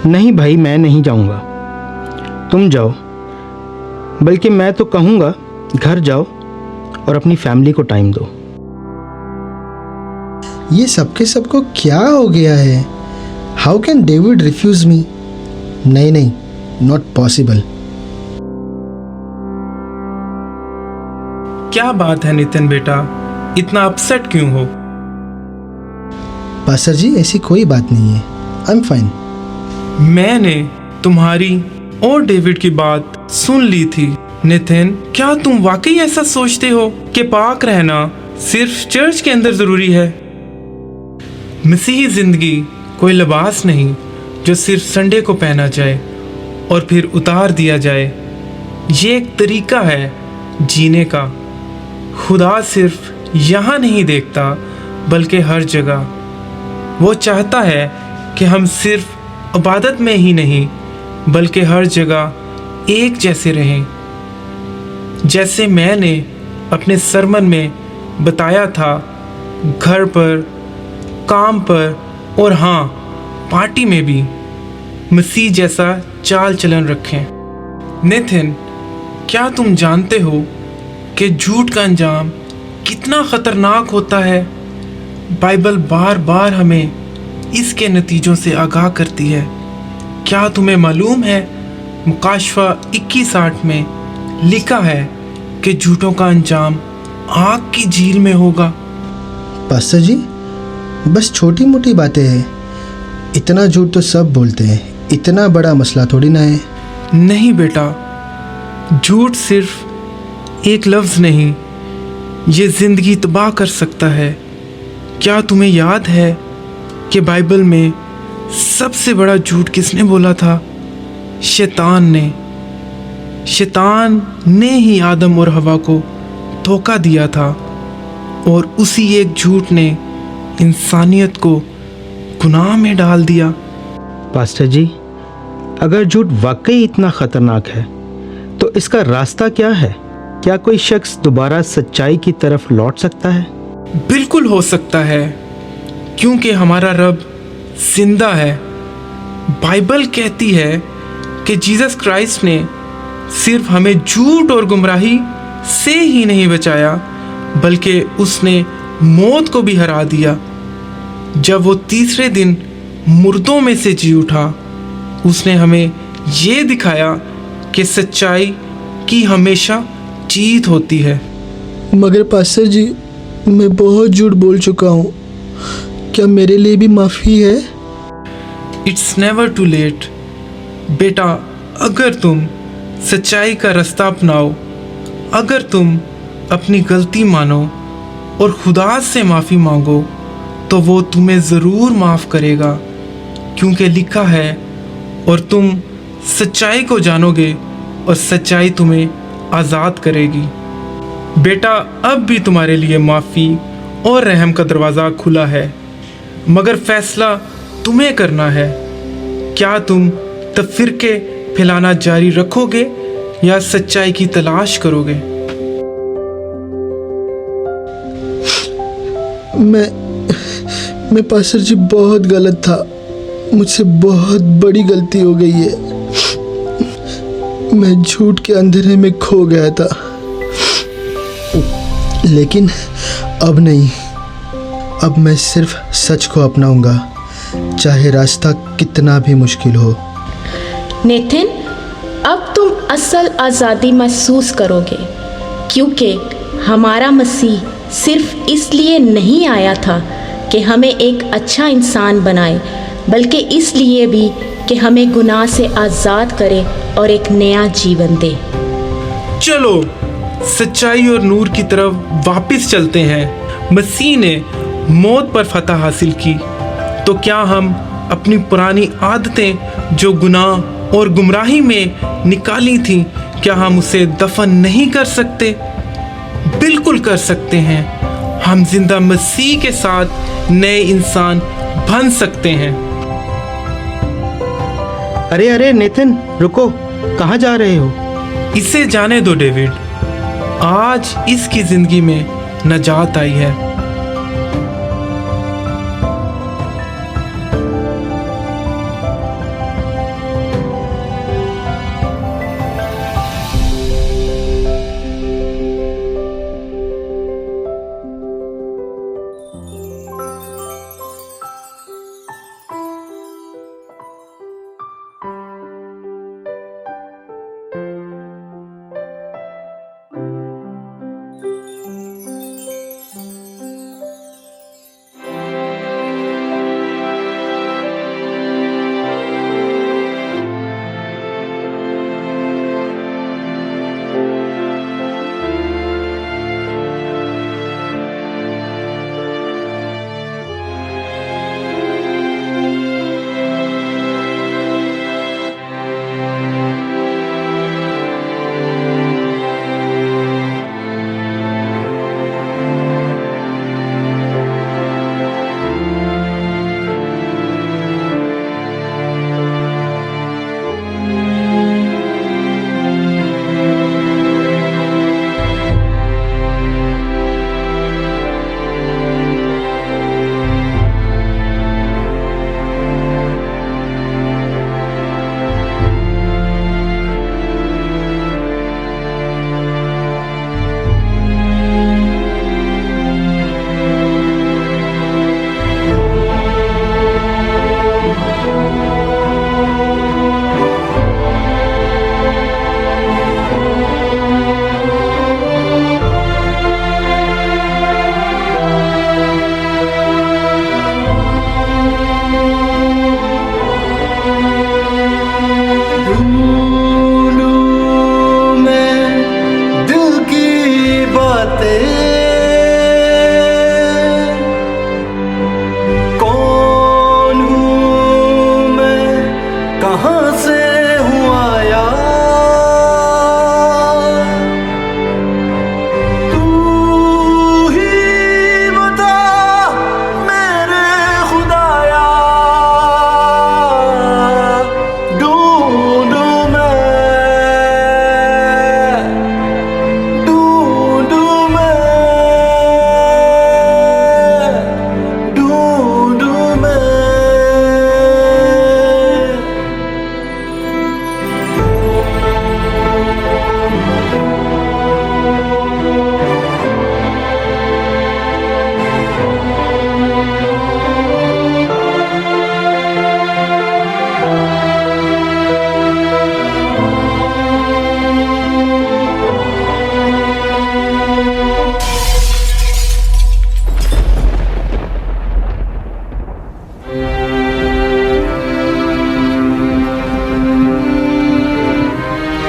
नहीं भाई, मैं नहीं जाऊंगा, तुम जाओ। बल्कि मैं तो कहूँगा घर जाओ और अपनी फैमिली को टाइम दो। ये सबके सबको क्या हो गया है? हाउ कैन डेविड रिफ्यूज मी? नहीं नहीं, नॉट पॉसिबल। क्या बात है नितिन बेटा, इतना अपसेट क्यों हो? पास्टर जी, ऐसी कोई बात नहीं है, आई एम फाइन। मैंने तुम्हारी और डेविड की बात सुन ली थी। नितिन, क्या तुम वाकई ऐसा सोचते हो कि पाक रहना सिर्फ चर्च के अंदर जरूरी है? मसीही जिंदगी कोई लिबास नहीं जो सिर्फ संडे को पहना जाए और फिर उतार दिया जाए। ये एक तरीका है जीने का। खुदा सिर्फ यहाँ नहीं देखता बल्कि हर जगह। वो चाहता है कि हम सिर्फ इबादत में ही नहीं बल्कि हर जगह एक जैसे रहें। जैसे मैंने अपने सरमन में बताया था, घर पर, काम पर और हाँ, पार्टी में भी मसीह जैसा चाल चलन रखें। नितिन, क्या तुम जानते हो कि झूठ का अंजाम कितना खतरनाक होता है? बाइबल बार बार हमें इसके नतीजों से आगाह करती है। क्या तुम्हें मालूम है, मुकाशवा 21:8 में लिखा है कि झूठों का अंजाम आग की झील में होगा। पास्टर जी, बस छोटी मोटी बातें हैं, इतना झूठ तो सब बोलते हैं, इतना बड़ा मसला थोड़ी ना है। नहीं बेटा, झूठ सिर्फ एक लफ्ज़ नहीं, ये ज़िंदगी तबाह कर सकता है। क्या तुम्हें याद है कि बाइबल में सबसे बड़ा झूठ किसने बोला था? शैतान ने। शैतान ने ही आदम और हवा को धोखा दिया था और उसी एक झूठ ने इंसानियत को गुनाह में डाल दिया। पास्टर जी, अगर झूठ वाकई इतना खतरनाक है तो इसका रास्ता क्या है? क्या कोई शख्स दोबारा सच्चाई की तरफ लौट सकता है? बिल्कुल हो सकता है, क्योंकि हमारा रब जिंदा है। बाइबल कहती है कि जीसस क्राइस्ट ने सिर्फ हमें झूठ और गुमराही से ही नहीं बचाया बल्कि उसने मौत को भी हरा दिया। जब वो तीसरे दिन मुर्दों में से जी उठा, उसने हमें ये दिखाया कि सच्चाई की हमेशा जीत होती है। मगर पास्टर जी, मैं बहुत झूठ बोल चुका हूँ, क्या मेरे लिए भी माफ़ी है? इट्स नेवर टू लेट बेटा। अगर तुम सच्चाई का रास्ता अपनाओ, अगर तुम अपनी गलती मानो और खुदा से माफ़ी मांगो, तो वो तुम्हें ज़रूर माफ़ करेगा, क्योंकि लिखा है, और तुम सच्चाई को जानोगे और सच्चाई तुम्हें आज़ाद करेगी। बेटा, अब भी तुम्हारे लिए माफ़ी और रहम का दरवाज़ा खुला है, मगर फैसला तुम्हें करना है। क्या तुम तफरीके फैलाना जारी रखोगे या सच्चाई की तलाश करोगे? मैं पास्टर जी बहुत गलत था, मुझसे बहुत बड़ी गलती हो गई है। मैं झूठ के अंधेरे में खो गया था, लेकिन अब नहीं। अब मैं सिर्फ सच को अपनाऊंगा, चाहे रास्ता कितना भी मुश्किल हो। नितिन, अब तुम असल आज़ादी महसूस करोगे, क्योंकि हमारा मसीह सिर्फ इसलिए नहीं आया था कि हमें एक अच्छा इंसान बनाए, बल्कि इसलिए भी कि हमें गुनाह से आज़ाद करे और एक नया जीवन दे। चलो सच्चाई और नूर की तरफ वापस चलते हैं। मसीह ने मौत पर फतह हासिल की, तो क्या हम अपनी पुरानी आदतें जो गुनाह और गुमराही में निकाली थीं, क्या हम उसे दफन नहीं कर सकते? बिल्कुल कर सकते हैं। हम जिंदा मसीह के साथ नए इंसान बन सकते हैं। अरे अरे नेथन, रुको, कहाँ जा रहे हो? इसे जाने दो डेविड, आज इसकी जिंदगी में नजात आई है।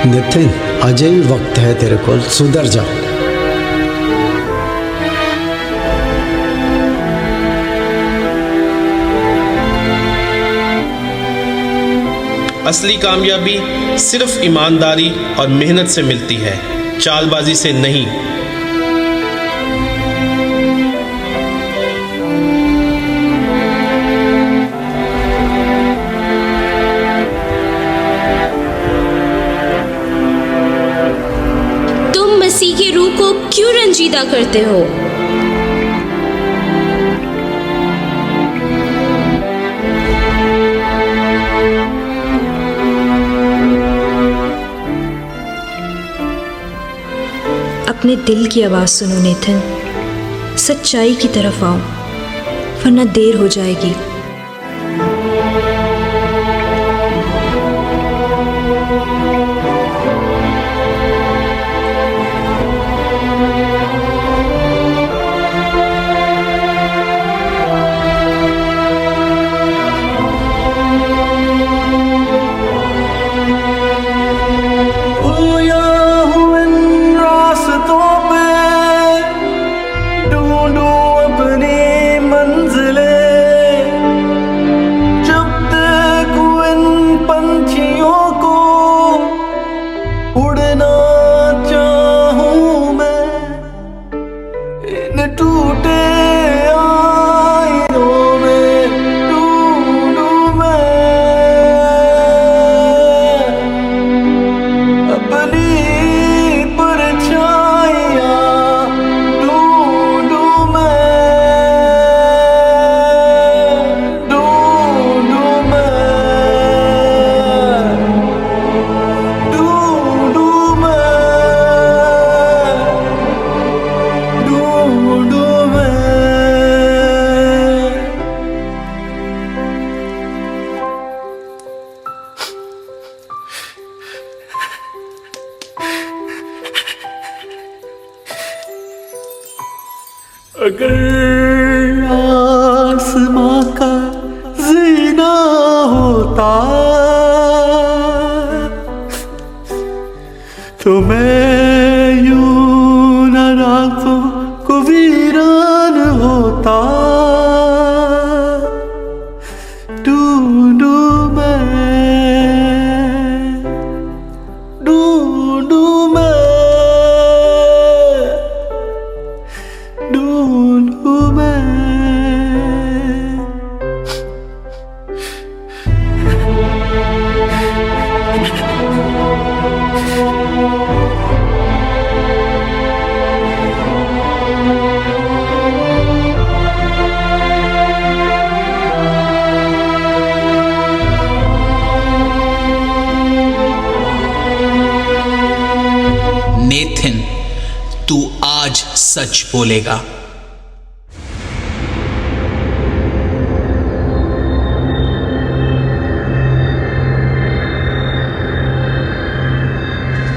नितिन, अजय भी वक्त है तेरे को, सुधर जा। असली कामयाबी सिर्फ ईमानदारी और मेहनत से मिलती है, चालबाजी से नहीं। तुम मसीह की रूह को क्यों रंजीदा करते हो? अपने दिल की आवाज़ सुनो नेथन, सच्चाई की तरफ आओ, वरना देर हो जाएगी। अगर आसमां का जीना होता तो मैं यूं न रातों को वीरान होता। ढूंढूं मैं नेथन, तू आज सच बोलेगा।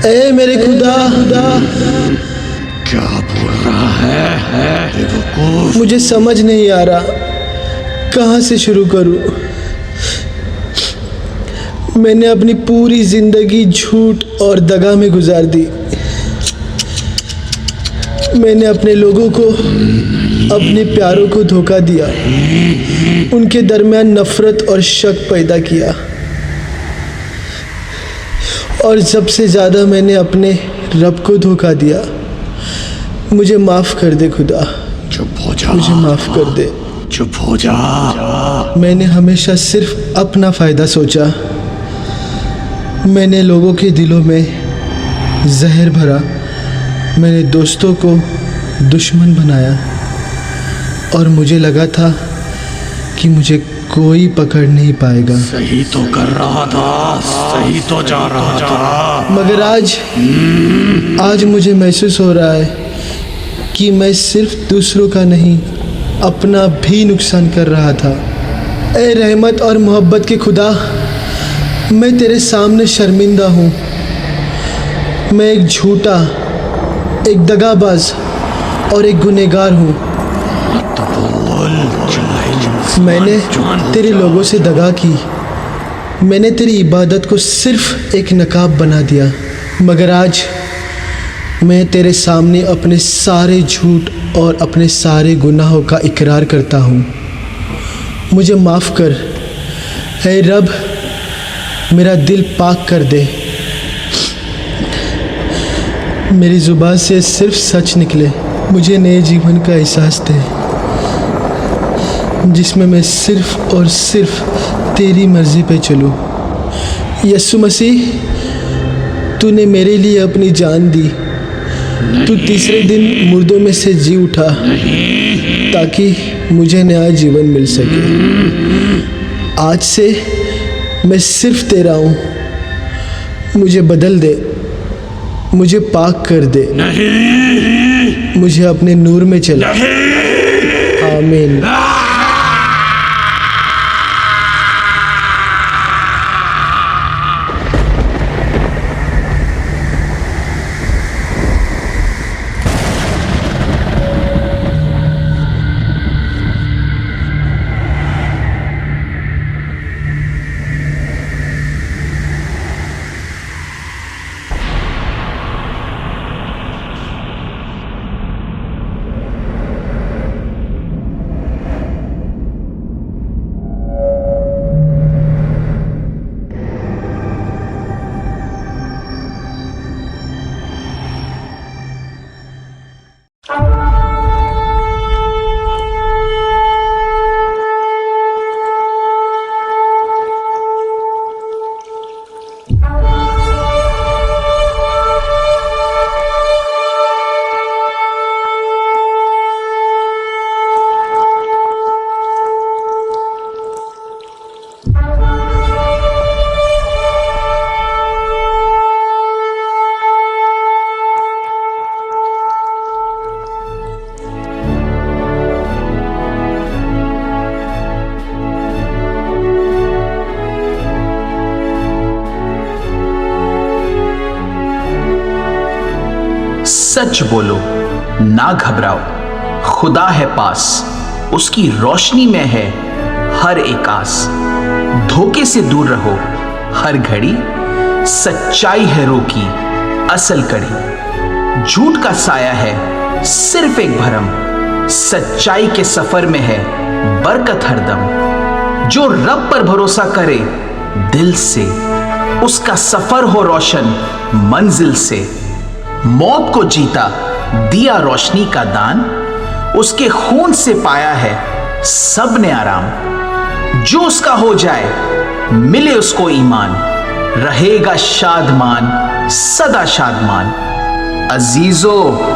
ए मेरे खुदा, क्या बोल रहा है? मुझे समझ नहीं आ रहा कहाँ से शुरू करूं। मैंने अपनी पूरी जिंदगी झूठ और दगा में गुजार दी। मैंने अपने लोगों को, अपने प्यारों को धोखा दिया, उनके दरमियान नफरत और शक पैदा किया, और सबसे ज़्यादा मैंने अपने रब को धोखा दिया। मुझे माफ़ कर दे खुदा, चुप हो जा, मुझे माफ़ कर दे। चुप हो जा। मैंने हमेशा सिर्फ अपना फ़ायदा सोचा। मैंने लोगों के दिलों में जहर भरा। मैंने दोस्तों को दुश्मन बनाया, और मुझे लगा था कि मुझे कोई पकड़ नहीं पाएगा। सही तो कर रहा था, सही तो जा रहा था। मगर आज मुझे महसूस हो रहा है कि मैं सिर्फ दूसरों का नहीं, अपना भी नुकसान कर रहा था। ए रहमत और मोहब्बत के खुदा, मैं तेरे सामने शर्मिंदा हूँ। मैं एक झूठा, एक दगाबाज और एक गुनहगार हूँ। मैंने तेरे लोगों से दगा की। मैंने तेरी इबादत को सिर्फ एक नकाब बना दिया। मगर आज मैं तेरे सामने अपने सारे झूठ और अपने सारे गुनाहों का इकरार करता हूँ। मुझे माफ़ कर। हे रब, मेरा दिल पाक कर दे। मेरी ज़ुबान से सिर्फ सच निकले। मुझे नए जीवन का एहसास दे, जिसमें मैं सिर्फ और सिर्फ तेरी मर्ज़ी पे चलूँ। यीशु मसीह, तूने मेरे लिए अपनी जान दी। तू तीसरे दिन मुर्दों में से जी उठा ताकि मुझे नया जीवन मिल सके। आज से मैं सिर्फ तेरा हूँ। मुझे बदल दे, मुझे पाक कर दे। मुझे अपने नूर में चला। आमीन। सच बोलो, ना घबराओ। खुदा है पास, उसकी रोशनी में है हर एक आस। धोखे से दूर रहो हर घड़ी, सच्चाई है रोकी असल कड़ी। झूठ का साया है सिर्फ एक भरम, सच्चाई के सफर में है बरकत हरदम। जो रब पर भरोसा करे दिल से, उसका सफर हो रोशन मंजिल से। मौत को जीता दिया रोशनी का दान, उसके खून से पाया है सब ने आराम। जो उसका हो जाए मिले उसको ईमान, रहेगा शादमान सदा शादमान। अजीजो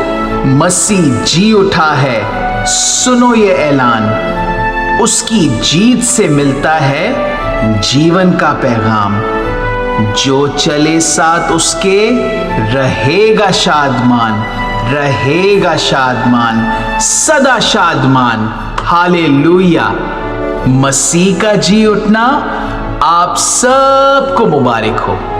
मसीह जी उठा है, सुनो ये ऐलान। उसकी जीत से मिलता है जीवन का पैगाम। जो चले साथ उसके रहेगा शादमान, रहेगा शादमान सदा शादमान। हालेलुया। मसीह का जी उठना आप सबको मुबारक हो।